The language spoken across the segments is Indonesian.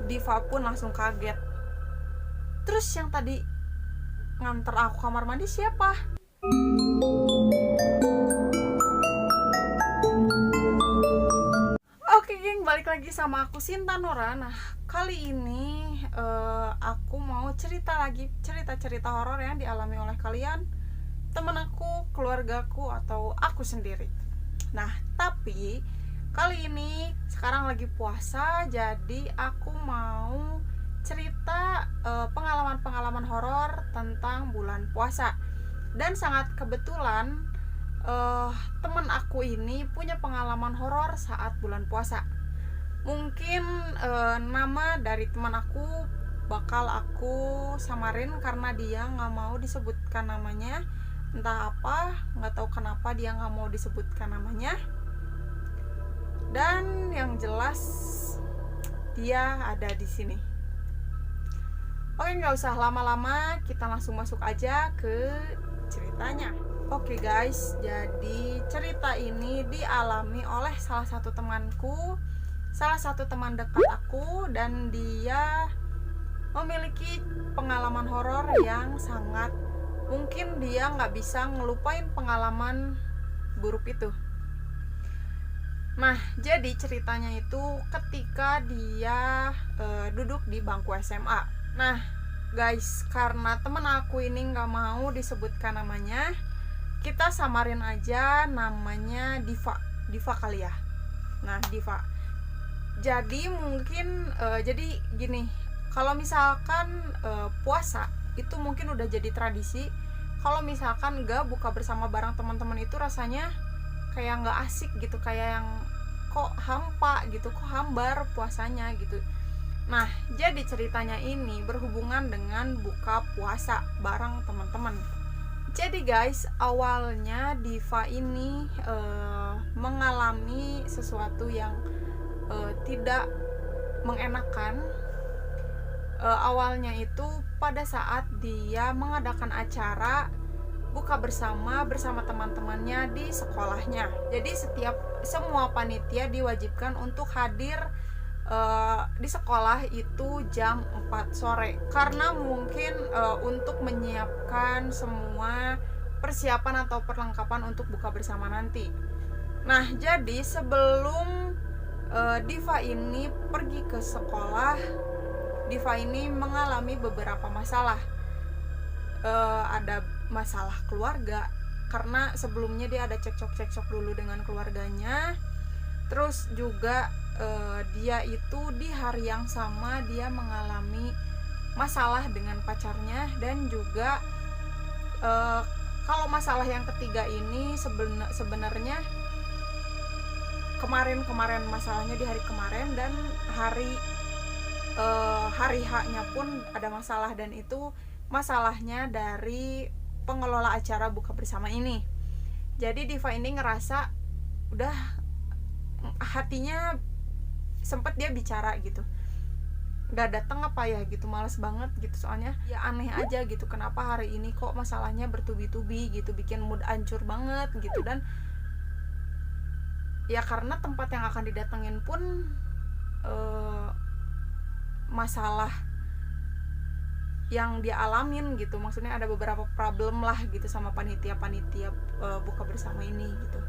Diva pun langsung kaget. Terus yang tadi nganter aku kamar mandi siapa? Oke geng, balik lagi sama aku Sinta Nora. Nah kali ini aku mau cerita horor yang dialami oleh kalian, temen aku, keluargaku, atau aku sendiri. Nah tapi kali ini sekarang lagi puasa, jadi aku mau cerita pengalaman-pengalaman horor tentang bulan puasa. Dan sangat kebetulan temen aku ini punya pengalaman horor saat bulan puasa. Mungkin nama dari teman aku bakal aku samarin karena dia nggak mau disebutkan namanya. Entah apa, nggak tahu kenapa dia nggak mau disebutkan namanya. Dan yang jelas dia ada di sini. Oke, nggak usah lama-lama, kita langsung masuk aja ke ceritanya. Oke guys, jadi cerita ini dialami oleh salah satu teman dekat aku, dan dia memiliki pengalaman horor yang sangat mungkin dia nggak bisa ngelupain pengalaman buruk itu. Nah, jadi ceritanya itu ketika dia duduk di bangku SMA. Nah, guys, karena temen aku ini nggak mau disebutkan namanya, kita samarin aja namanya Diva kali ya. Nah, Diva. Jadi mungkin jadi gini, kalau misalkan puasa itu mungkin udah jadi tradisi. Kalau misalkan nggak buka bersama bareng teman-teman itu rasanya kayak nggak asik gitu, kayak yang kok hampa gitu, kok hambar puasanya gitu. Nah, jadi ceritanya ini berhubungan dengan buka puasa bareng teman-teman. Jadi guys, awalnya Diva ini mengalami sesuatu yang tidak mengenakan. Awalnya itu pada saat dia mengadakan acara buka bersama teman-temannya di sekolahnya. Jadi semua panitia diwajibkan untuk hadir di sekolah itu jam 4 sore karena mungkin untuk menyiapkan semua persiapan atau perlengkapan untuk buka bersama nanti. Nah, jadi sebelum Diva ini pergi ke sekolah, Diva ini mengalami beberapa masalah. Ada masalah keluarga karena sebelumnya dia ada cekcok dulu dengan keluarganya. Terus juga dia itu di hari yang sama dia mengalami masalah dengan pacarnya. Dan juga kalau masalah yang ketiga ini sebenarnya kemarin masalahnya di hari kemarin, dan hari H-nya pun ada masalah, dan itu masalahnya dari pengelola acara buka bersama ini. Jadi Diva ini ngerasa udah hatinya sempet dia bicara gitu, nggak datang apa ya gitu, males banget gitu, soalnya ya aneh aja gitu, kenapa hari ini kok masalahnya bertubi-tubi gitu, bikin mood hancur banget gitu. Dan ya karena tempat yang akan didatengin pun masalah yang dia alamin gitu, maksudnya ada beberapa problem lah gitu sama panitia buka bersama ini gitu.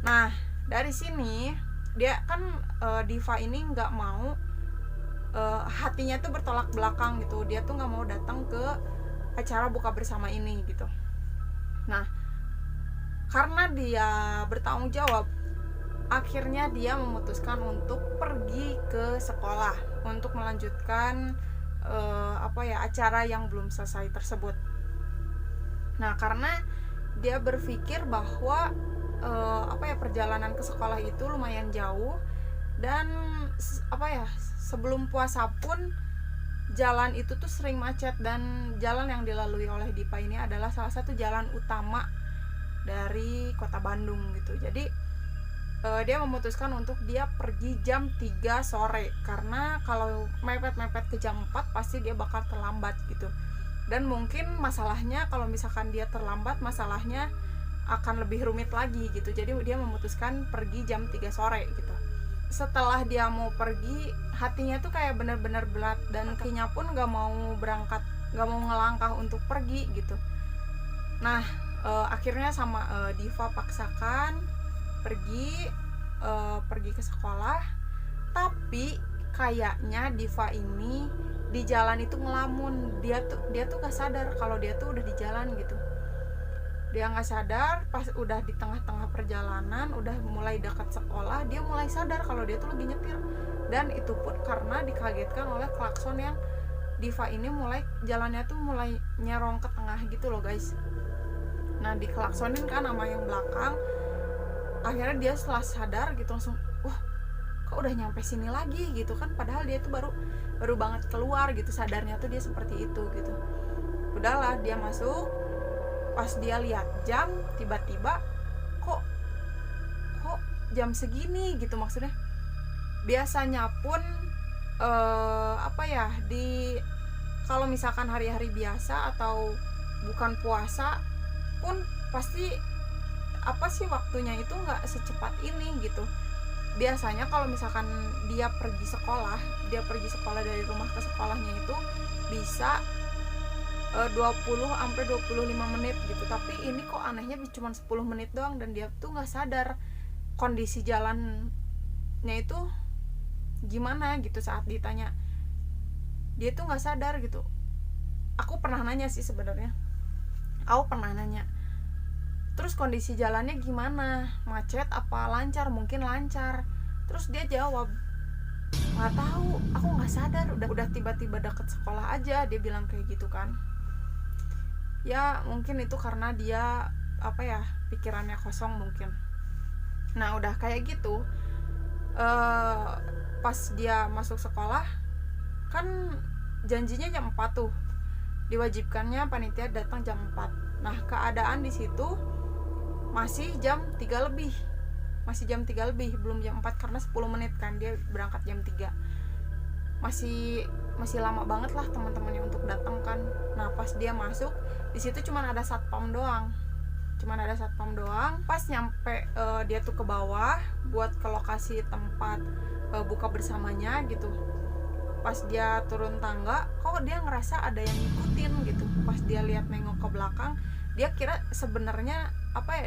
Nah, dari sini dia kan Diva ini nggak mau, hatinya tuh bertolak belakang gitu, dia tuh nggak mau datang ke acara buka bersama ini gitu. Nah, karena dia bertanggung jawab, akhirnya dia memutuskan untuk pergi ke sekolah untuk melanjutkan acara yang belum selesai tersebut. Nah, karena dia berpikir bahwa perjalanan ke sekolah itu lumayan jauh, dan sebelum puasa pun jalan itu tuh sering macet, dan jalan yang dilalui oleh Diva ini adalah salah satu jalan utama dari kota Bandung gitu. Jadi dia memutuskan untuk dia pergi jam 3 sore karena kalau mepet ke jam 4 pasti dia bakal terlambat gitu. Dan mungkin masalahnya kalau misalkan dia terlambat, masalahnya akan lebih rumit lagi gitu. Jadi dia memutuskan pergi jam 3 sore gitu. setelah dia mau pergi, hatinya tuh kayak bener-bener berat, dan kakinya pun gak mau berangkat, gak mau ngelangkah untuk pergi gitu. Nah akhirnya sama Diva paksakan pergi ke sekolah. Tapi kayaknya Diva ini di jalan itu ngelamun. Dia tuh gak sadar kalau dia tuh udah di jalan gitu. Dia nggak sadar, pas udah di tengah-tengah perjalanan, udah mulai dekat sekolah, dia mulai sadar kalau dia tuh lagi nyetir. Dan itu pun karena dikagetkan oleh klakson yang Diva ini mulai jalannya tuh mulai nyerong ke tengah gitu loh guys. Nah diklaksonin kan sama yang belakang. Akhirnya dia setelah sadar gitu langsung, wah kok udah nyampe sini lagi gitu kan, padahal dia tuh baru banget keluar gitu, sadarnya tuh dia seperti itu gitu. Udahlah dia masuk. Pas dia lihat jam, tiba-tiba kok jam segini gitu, maksudnya biasanya pun kalau misalkan hari-hari biasa atau bukan puasa pun pasti waktunya itu nggak secepat ini gitu. Biasanya kalau misalkan dia pergi sekolah dari rumah ke sekolahnya itu bisa 20-25 menit gitu. Tapi ini kok anehnya cuma 10 menit doang, dan dia tuh nggak sadar kondisi jalannya itu gimana gitu. Saat ditanya dia tuh nggak sadar gitu. Aku pernah nanya sih sebenarnya, terus kondisi jalannya gimana, macet apa lancar? Mungkin lancar. Terus dia jawab, nggak tahu, aku nggak sadar, udah tiba-tiba deket sekolah aja, dia bilang kayak gitu kan. Ya mungkin itu karena dia pikirannya kosong mungkin. Nah udah kayak gitu, pas dia masuk sekolah kan janjinya jam 4 tuh, diwajibkannya panitia datang jam 4. Nah keadaan di situ masih jam 3 lebih, belum jam 4 karena 10 menit kan, dia berangkat jam 3. Masih lama banget lah teman-temannya untuk datang kan. Nah pas dia masuk di situ cuman ada satpam doang. Pas nyampe dia tuh ke bawah buat ke lokasi tempat buka bersamanya gitu. Pas dia turun tangga, kok dia ngerasa ada yang ngikutin gitu. Pas dia lihat nengok ke belakang, dia kira sebenarnya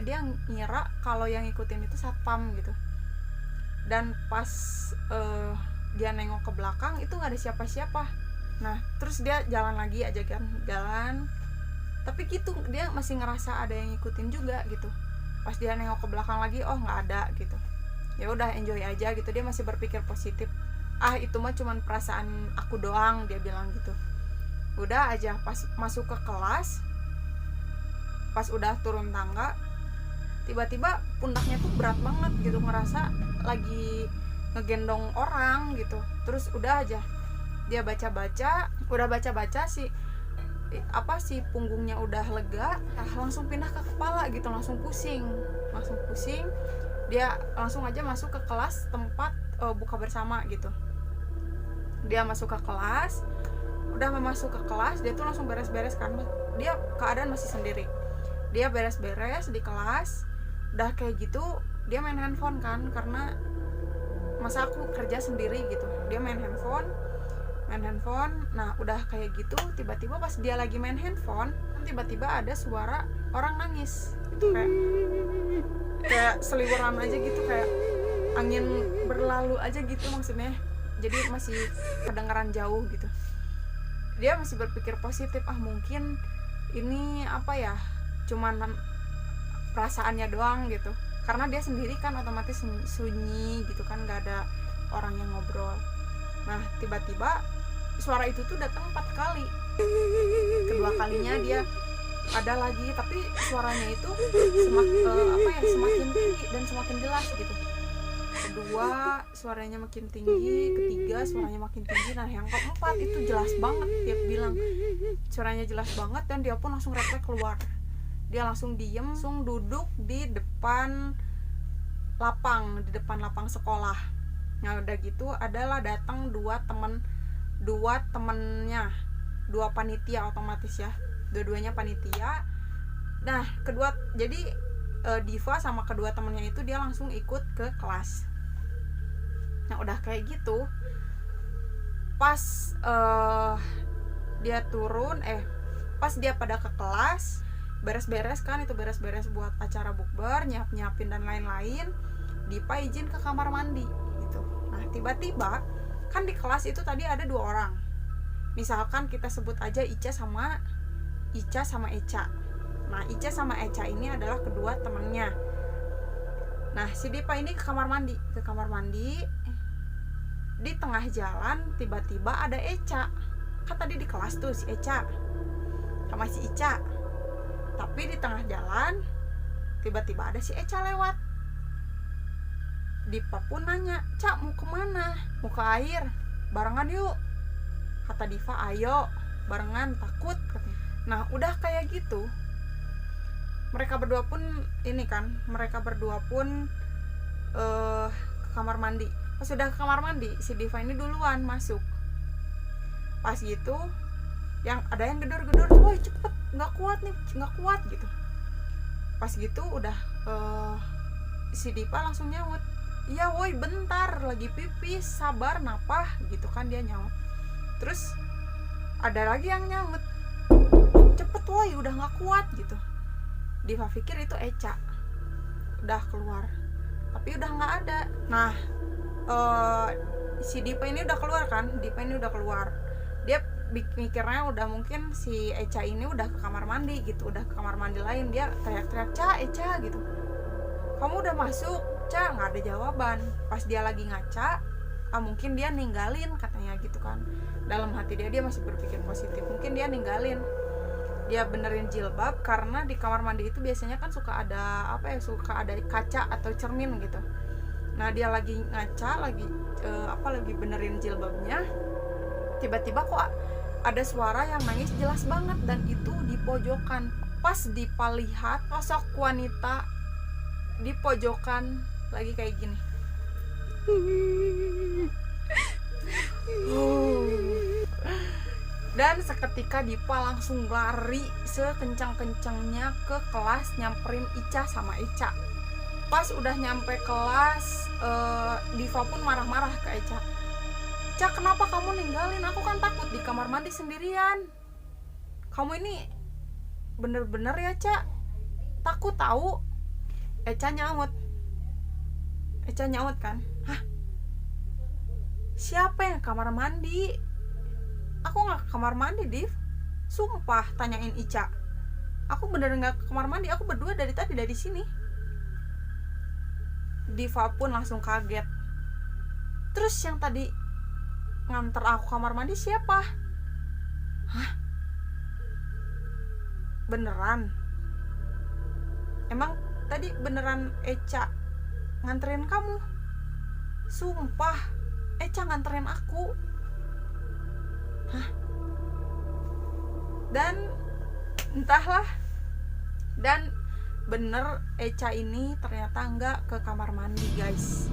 dia ngira kalau yang ngikutin itu satpam gitu. Dan pas dia nengok ke belakang itu nggak ada siapa-siapa. Nah terus dia jalan lagi aja kan, tapi gitu dia masih ngerasa ada yang ngikutin juga gitu. Pas dia nengok ke belakang lagi, oh nggak ada gitu. Ya udah enjoy aja gitu, dia masih berpikir positif. Itu mah cuman perasaan aku doang, dia bilang gitu. Udah aja pas masuk ke kelas, pas udah turun tangga, tiba-tiba pundaknya tuh berat banget gitu, ngerasa lagi ngegendong orang gitu. Terus udah aja dia baca sih punggungnya udah lega, langsung pindah ke kepala gitu, langsung pusing. Dia langsung aja masuk ke kelas tempat buka bersama gitu. Dia masuk ke kelas, dia tuh langsung beres-beres kan, dia keadaan masih sendiri. Dia beres-beres di kelas, udah kayak gitu dia main handphone kan, karena masa aku kerja sendiri gitu. Dia main handphone. Nah udah kayak gitu, tiba-tiba pas dia lagi main handphone, tiba-tiba ada suara orang nangis gitu, kayak seliweran aja gitu, kayak angin berlalu aja gitu maksudnya. Jadi masih kedengaran jauh gitu. Dia masih berpikir positif, mungkin ini cuman perasaannya doang gitu, karena dia sendiri kan otomatis sunyi gitu kan, nggak ada orang yang ngobrol. Nah tiba-tiba suara itu tuh datang 4 kali. Kedua kalinya dia ada lagi, tapi suaranya itu semakin tinggi dan semakin jelas gitu. Kedua suaranya makin tinggi, ketiga suaranya makin tinggi. Nah yang keempat itu jelas banget, dia bilang suaranya jelas banget, dan dia pun langsung refleks keluar. Dia langsung diem, langsung duduk di depan lapang sekolah. Nah udah gitu adalah datang dua panitia, otomatis ya, dua-duanya panitia. Nah Diva sama kedua temennya itu dia langsung ikut ke kelas. Nah udah kayak gitu, pas dia turun, pas dia pada ke kelas, beres-beres kan, itu beres-beres buat acara bukber, nyiapin dan lain-lain, Dipa izin ke kamar mandi gitu. Nah tiba-tiba kan di kelas itu tadi ada 2 orang, misalkan kita sebut aja Ica sama Eca. Nah Ica sama Eca ini adalah kedua temannya. Nah si Dipa ini ke kamar mandi. Di tengah jalan tiba-tiba ada Eca. Kan tadi di kelas tuh si Eca sama si Ica, tapi di tengah jalan tiba-tiba ada si Eca lewat. Dipa pun nanya, "Cak, mau kemana?" "Mau ke air, barengan yuk," kata Diva. "Ayo barengan, takut," katanya. Nah udah kayak gitu, mereka berdua pun ke kamar mandi. Pas sudah ke kamar mandi, si Diva ini duluan masuk. Pas gitu, yang ada yang gedor-gedor, "Woi cepet, nggak kuat" gitu. Pas gitu udah si Diva langsung nyaut, "Iya woi bentar, lagi pipis, sabar napah," gitu kan dia nyaut. Terus ada lagi yang nyaut, "Cepet woi, udah nggak kuat," gitu. Diva pikir itu Eca udah keluar, tapi udah nggak ada. Nah si Dipa ini udah keluar, dia mikirnya udah mungkin si Eca ini udah ke kamar mandi gitu, udah ke kamar mandi lain. Dia teriak-teriak, "Ca, Eca," gitu, "kamu udah masuk, Ca?" Nggak ada jawaban. Pas dia lagi ngaca, mungkin dia ninggalin katanya gitu kan. Dalam hati dia masih berpikir positif, mungkin dia ninggalin, dia benerin jilbab, karena di kamar mandi itu biasanya kan suka ada kaca atau cermin gitu. Nah dia lagi ngaca, lagi benerin jilbabnya, tiba-tiba kok ada suara yang nangis jelas banget, dan itu di pojokan. Pas Dipa lihat sosok wanita di pojokan lagi kayak gini. Dan seketika Dipa langsung lari sekencang-kencangnya ke kelas, nyamperin Ica sama Eca. Pas udah nyampe kelas, Diva pun marah-marah ke Eca, "Ca, kenapa kamu ninggalin aku? Kan takut di kamar mandi sendirian. Kamu ini bener-bener ya, Ca, takut tahu." Eca nyaut kan, "Hah? Siapa yang kamar mandi? Aku gak ke kamar mandi, Div. Sumpah," tanyain Ica. "Aku bener gak ke kamar mandi, aku berdua dari tadi dari sini." Diva pun langsung kaget. "Terus yang tadi nganter aku kamar mandi siapa?" "Hah? Beneran? Emang tadi beneran Eca nganterin kamu?" "Sumpah, Eca nganterin aku." "Hah?" Dan entahlah, dan bener Eca ini ternyata nggak ke kamar mandi, guys.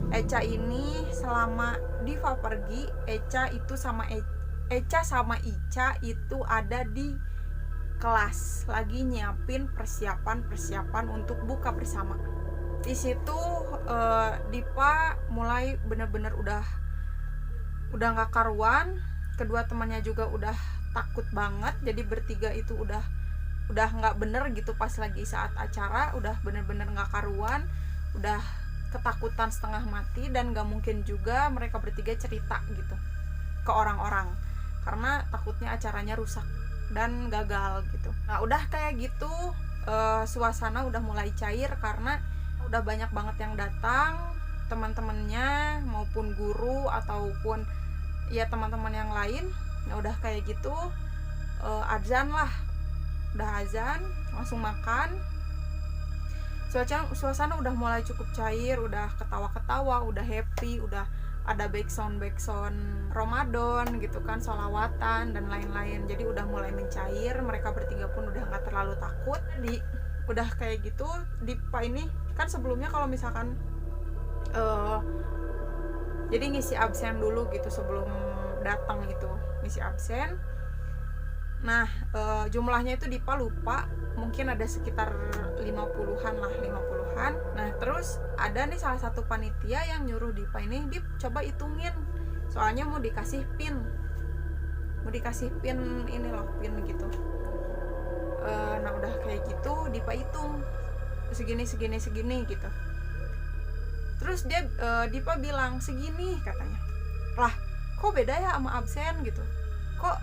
Eca ini selama Diva pergi, Eca sama Ica itu ada di kelas lagi nyiapin persiapan untuk buka bersama. Di situ Dipa mulai bener-bener udah nggak karuan, kedua temannya juga udah takut banget. Jadi bertiga itu udah nggak bener gitu pas lagi saat acara, udah bener-bener nggak karuan, udah ketakutan setengah mati, dan nggak mungkin juga mereka bertiga cerita gitu ke orang-orang karena takutnya acaranya rusak dan gagal gitu. Nah udah kayak gitu, suasana udah mulai cair karena udah banyak banget yang datang, teman-temannya maupun guru ataupun ya teman-teman yang lain. Nah udah kayak gitu, azan lah, udah azan langsung makan. Suasana udah mulai cukup cair, udah ketawa-ketawa, udah happy, udah ada backsound Ramadan gitu kan, sholawatan dan lain-lain. Jadi udah mulai mencair, mereka bertiga pun udah nggak terlalu takut. Udah kayak gitu, Dipa ini kan sebelumnya kalau misalkan jadi ngisi absen dulu gitu sebelum datang, itu ngisi absen. Nah jumlahnya itu Dipa lupa, mungkin ada sekitar 50-an lah, 50-an. Nah terus ada nih salah satu panitia yang nyuruh Dipa ini, Dip coba hitungin, soalnya mau dikasih pin ini loh, pin gitu. Nah udah kayak gitu Dipa hitung segini gitu. Terus dia Dipa bilang segini katanya, lah kok beda ya sama absen gitu, kok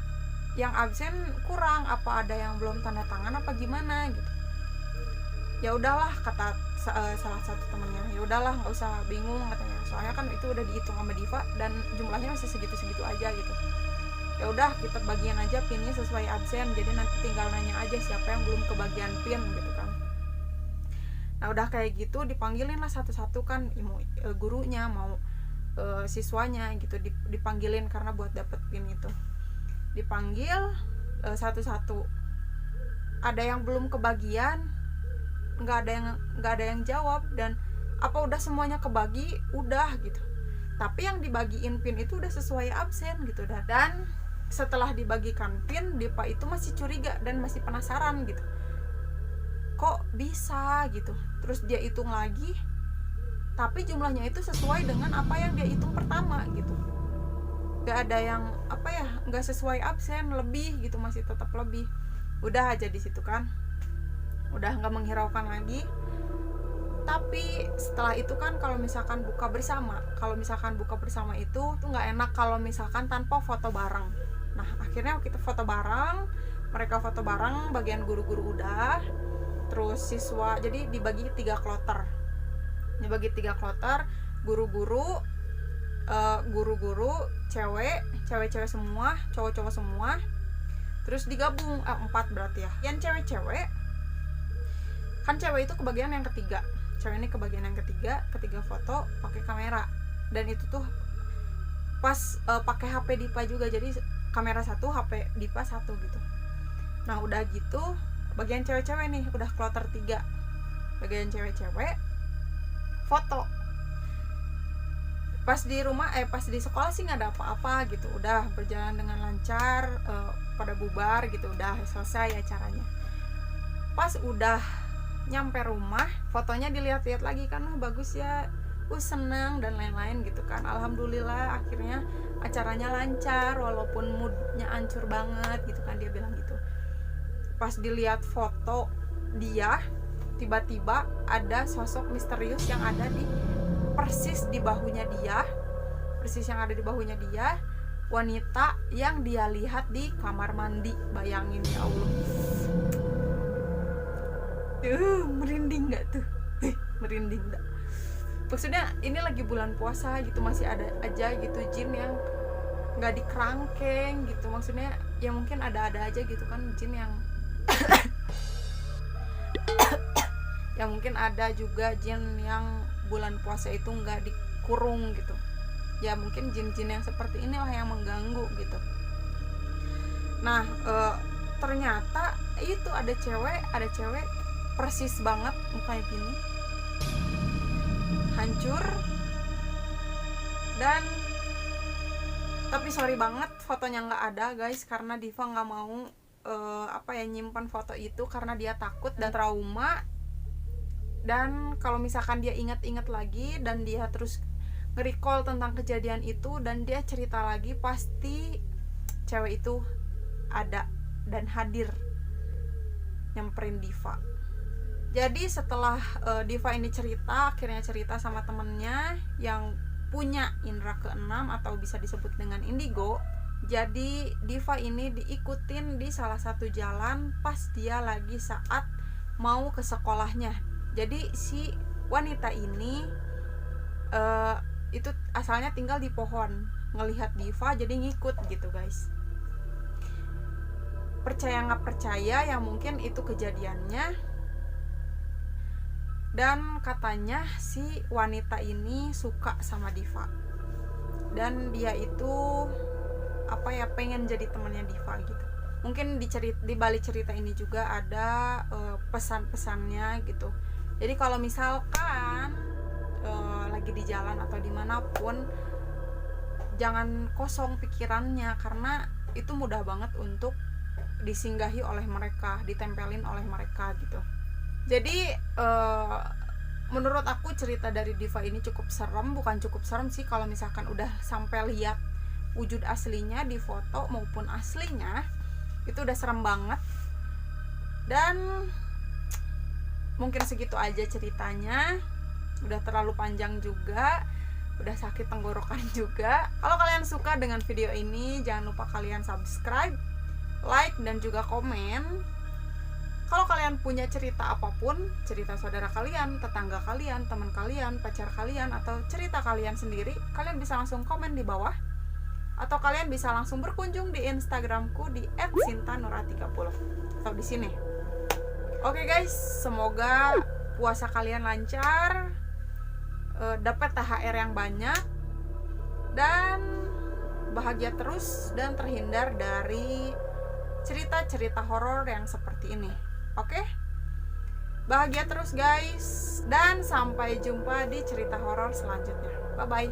yang absen kurang, apa ada yang belum tanda tangan apa gimana gitu. Ya udahlah kata salah satu temennya, ya udahlah nggak usah bingung katanya, soalnya kan itu udah dihitung sama Diva dan jumlahnya masih segitu aja gitu. Ya udah kita bagian aja pinnya sesuai absen, jadi nanti tinggal nanya aja siapa yang belum kebagian pin gitu kan. Nah udah kayak gitu dipanggilin lah satu-satu kan, gurunya mau siswanya gitu, dipanggilin karena buat dapet pin itu. Dipanggil satu-satu, ada yang belum kebagian, nggak ada yang jawab, dan apa udah semuanya kebagi udah gitu, tapi yang dibagiin pin itu udah sesuai absen gitu. Dan setelah dibagikan pin, Dipa itu masih curiga dan masih penasaran gitu, kok bisa gitu. Terus dia hitung lagi, tapi jumlahnya itu sesuai dengan apa yang dia hitung pertama gitu, gak ada yang nggak sesuai absen, lebih gitu, masih tetap lebih. Udah aja di situ kan, udah nggak menghiraukan lagi. Tapi setelah itu kan kalau misalkan buka bersama itu tuh nggak enak kalau misalkan tanpa foto bareng. Nah akhirnya kita foto bareng, mereka foto bareng, bagian guru-guru udah, terus siswa, jadi dibagi 3 kloter, guru-guru cewek-cewek semua, cowok-cowok semua, terus digabung 4 berarti ya. Yang cewek-cewek kan, cewek itu kebagian yang ketiga, cewek ini kebagian yang ketiga foto pakai kamera, dan itu tuh pas pakai HP Dipa juga, jadi kamera 1, HP Dipa 1 gitu. Nah udah gitu bagian cewek-cewek nih udah kloter 3, bagian cewek-cewek foto. Pas di sekolah sih nggak ada apa-apa gitu, udah berjalan dengan lancar, pada bubar gitu, udah selesai acaranya. Pas udah nyampe rumah, fotonya dilihat-lihat lagi kan, bagus ya, seneng dan lain-lain gitu kan. Alhamdulillah akhirnya acaranya lancar walaupun moodnya hancur banget gitu kan, dia bilang gitu. Pas dilihat foto dia, tiba-tiba ada sosok misterius yang ada persis di bahunya dia, wanita yang dia lihat di kamar mandi. Bayangin ya Allah, merinding gak tuh? Merinding gak? Maksudnya ini lagi bulan puasa gitu, masih ada aja gitu jin yang gak dikerangkeng gitu. Maksudnya ya mungkin ada aja gitu kan jin yang ya mungkin ada juga jin yang bulan puasa itu nggak dikurung gitu. Ya mungkin jin-jin yang seperti inilah yang mengganggu gitu. Nah ternyata itu ada cewek persis banget mukanya gini, hancur. Dan tapi sorry banget fotonya nggak ada guys, karena Diva nggak mau nyimpan foto itu karena dia takut dan trauma. Dan kalau misalkan dia ingat-ingat lagi dan dia terus nge-recall tentang kejadian itu dan dia cerita lagi, pasti cewek itu ada dan hadir nyamperin Diva. Jadi setelah Diva ini akhirnya cerita sama temennya yang punya indera keenam atau bisa disebut dengan indigo. Jadi Diva ini diikutin di salah satu jalan pas dia lagi saat mau ke sekolahnya. Jadi si wanita ini itu asalnya tinggal di pohon, ngelihat Diva jadi ngikut gitu guys. Percaya nggak percaya ya mungkin itu kejadiannya. Dan katanya si wanita ini suka sama Diva, dan dia itu pengen jadi temannya Diva gitu. Mungkin di balik cerita ini juga ada pesan-pesannya gitu. Jadi kalau misalkan lagi di jalan atau dimanapun, jangan kosong pikirannya, karena itu mudah banget untuk disinggahi oleh mereka, ditempelin oleh mereka gitu. Jadi menurut aku cerita dari Diva ini cukup serem. Bukan cukup serem sih, kalau misalkan udah sampai lihat wujud aslinya di foto maupun aslinya, itu udah serem banget. Dan mungkin segitu aja ceritanya, udah terlalu panjang juga, udah sakit tenggorokan juga. Kalau kalian suka dengan video ini, jangan lupa kalian subscribe, like, dan juga komen. Kalau kalian punya cerita apapun, cerita saudara kalian, tetangga kalian, teman kalian, pacar kalian, atau cerita kalian sendiri, kalian bisa langsung komen di bawah, atau kalian bisa langsung berkunjung di Instagramku di @sintanura30 atau di sini. Oke guys, semoga puasa kalian lancar, dapat THR yang banyak, dan bahagia terus, dan terhindar dari cerita-cerita horor yang seperti ini. Oke? Bahagia terus guys, dan sampai jumpa di cerita horor selanjutnya. Bye bye.